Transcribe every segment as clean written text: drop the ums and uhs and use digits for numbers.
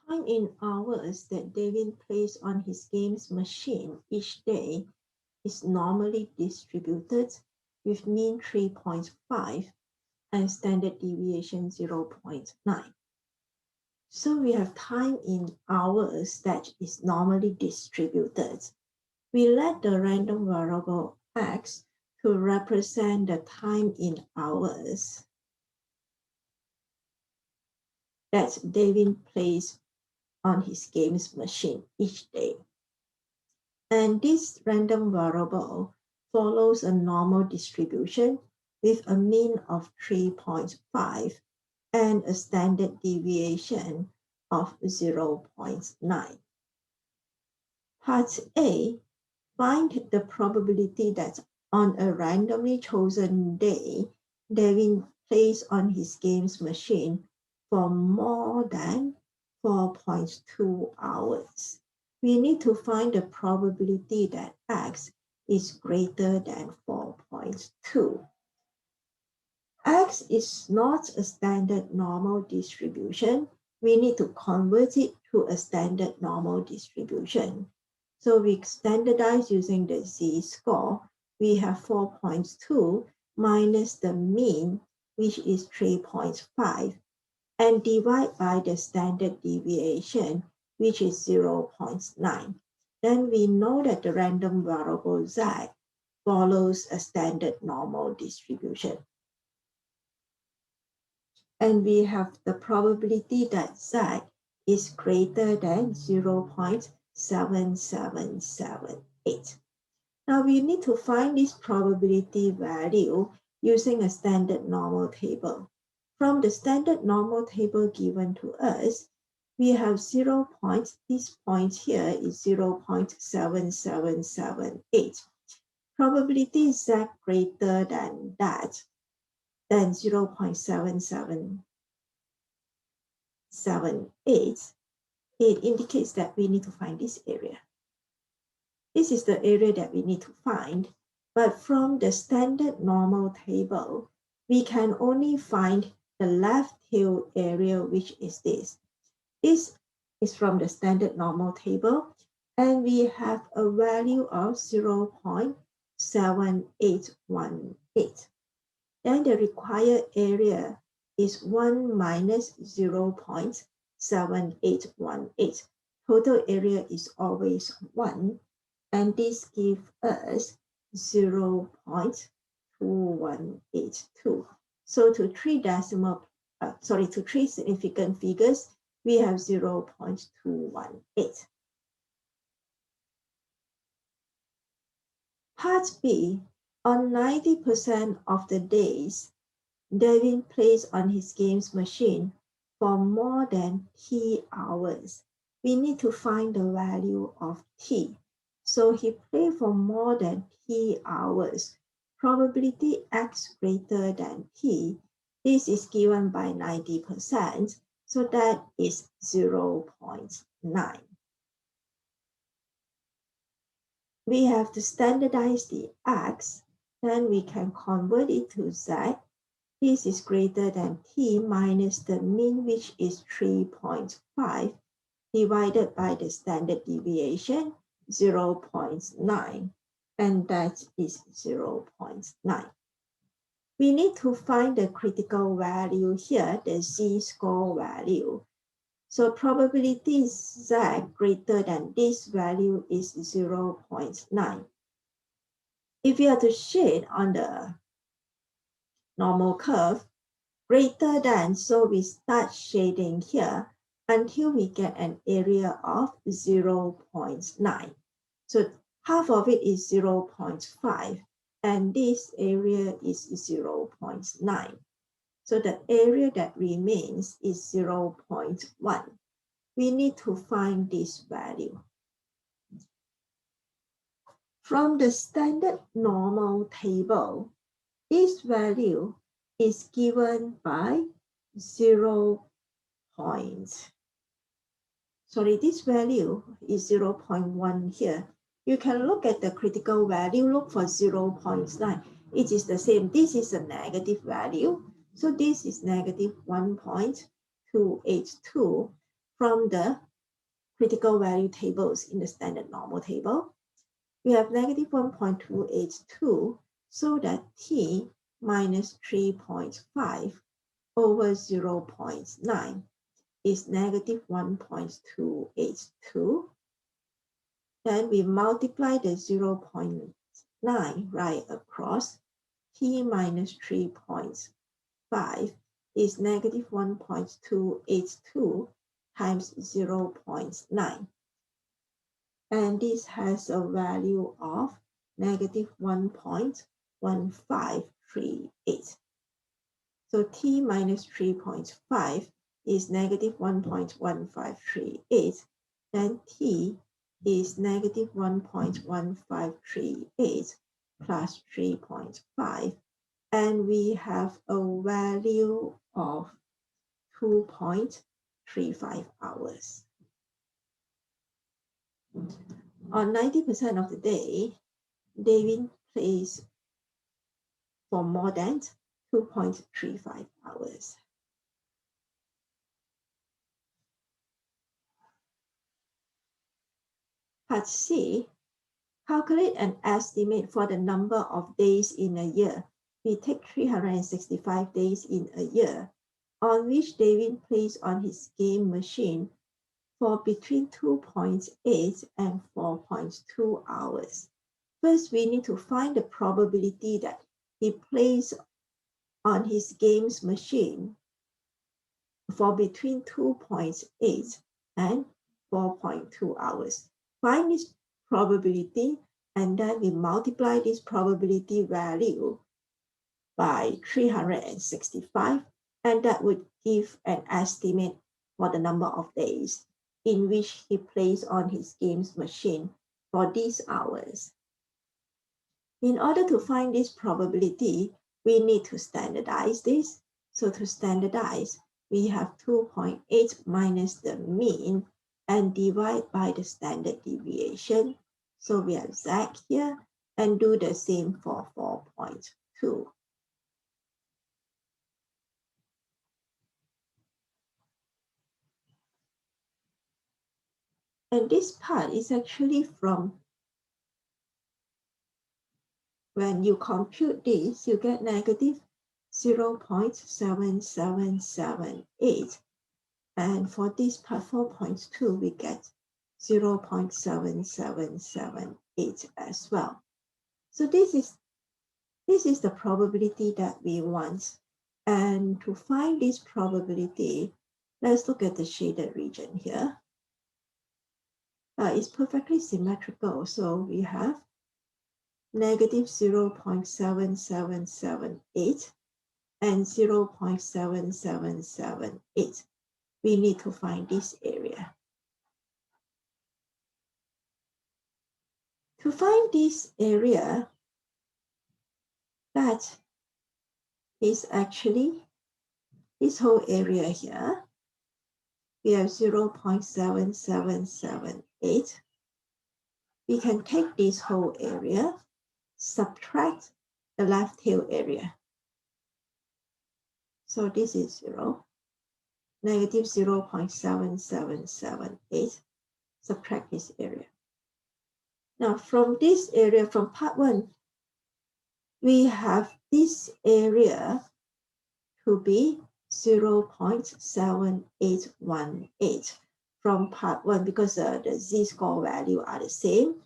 time in hours that David plays on his games machine each day is normally distributed with mean 3.5 and standard deviation 0.9. So we have time in hours that is normally distributed. We let the random variable x to represent the time in hours that David plays on his games machine each day. And this random variable follows a normal distribution with a mean of 3.5 and a standard deviation of 0.9. Part A, find the probability that on a randomly chosen day, David plays on his games machine for more than 4.2 hours. We need to find the probability that x is greater than 4.2. X is not a standard normal distribution. We need to convert it to a standard normal distribution. So we standardize using the z-score. We have 4.2 minus the mean, which is 3.5, and divide by the standard deviation, which is 0.9. Then we know that the random variable z follows a standard normal distribution. And we have the probability that z is greater than 0.7778. Now we need to find this probability value using a standard normal table. From the standard normal table given to us, we have 0 points. This point here is 0.7778. Probability z greater than that, than 0.7778, it indicates that we need to find this area. This is the area that we need to find, but from the standard normal table, we can only find the left tail area, which is this. This is from the standard normal table, and we have a value of 0.7818. Then the required area is 1 minus 0.7818. Total area is always 1, and this gives us 0.2182. So to three significant figures, we have 0.218. Part B, on 90% of the days, David plays on his games machine for more than t hours. We need to find the value of t. So he played for more than t hours. Probability x greater than t. This is given by 90%, so that is 0.9. We have to standardize the x, then we can convert it to z. This is greater than t minus the mean, which is 3.5, divided by the standard deviation, 0.9, and that is 0.9. We need to find the critical value here, the z-score value. So probability z greater than this value is 0.9. If you are to shade on the normal curve, greater than, so we start shading here until we get an area of 0.9. So half of it is 0.5, and this area is 0.9. So the area that remains is 0.1. We need to find this value. From the standard normal table, this value is given by 0. This value is 0.1 here. You can look at the critical value, look for 0.9. It is the same. This is a negative value. So this is negative 1.282. from the critical value tables in the standard normal table, we have negative 1.282, so that t minus 3.5 over 0.9 is negative 1.282. Then we multiply the 0.9 right across. T minus 3.5 is negative 1.282 times 0.9. And this has a value of negative 1.1538. So t minus 3.5 is negative 1.1538. Then t is negative 1.1538 plus 3.5. And we have a value of 2.35 hours. On 90% of the day, David plays for more than 2.35 hours. Part C, calculate an estimate for the number of days in a year. We take 365 days in a year, on which David plays on his game machine for between 2.8 and 4.2 hours. First, we need to find the probability that he plays on his games machine for between 2.8 and 4.2 hours. Find this probability, and then we multiply this probability value by 365, and that would give an estimate for the number of days in which he plays on his games machine for these hours. In order to find this probability, we need to standardize this. So to standardize, we have 2.8 minus the mean and divide by the standard deviation. So we have Z here, and do the same for 4.2. And this part is actually from, when you compute this, you get negative 0.7778. And for this part 4.2, we get 0.7778 as well. So this is the probability that we want. And to find this probability, let's look at the shaded region here. It's perfectly symmetrical. So we have negative 0.7778 and 0.7778. We need to find this area. To find this area, that is actually this whole area here. We have 0.7778. We can take this whole area, subtract the left tail area. So this is 0, negative 0.7778, subtract this area. Now from this area, from part 1, we have this area to be 0.7818 from part 1, because the z-score value are the same.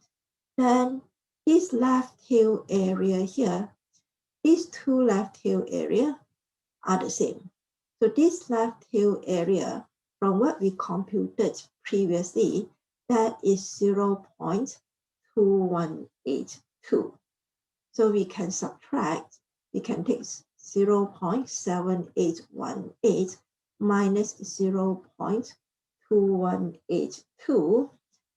Then this left tail area here, these two left tail area are the same. So this left tail area, from what we computed previously, that is 0.2182. So we can subtract, we can take 0.7818 minus 0.2182,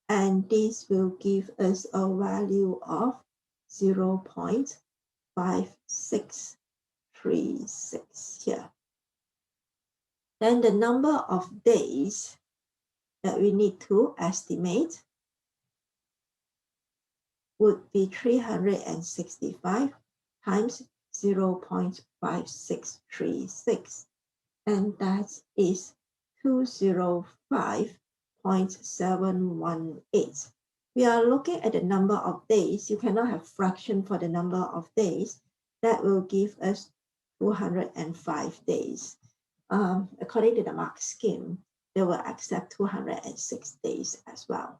and this will give us a value of 0.5636 here. Then the number of days that we need to estimate would be 365 times 0.5636, and that is 205.718. We are looking at the number of days. You cannot have fraction for the number of days. That will give us 205 days. According to the mark scheme, they will accept 206 days as well.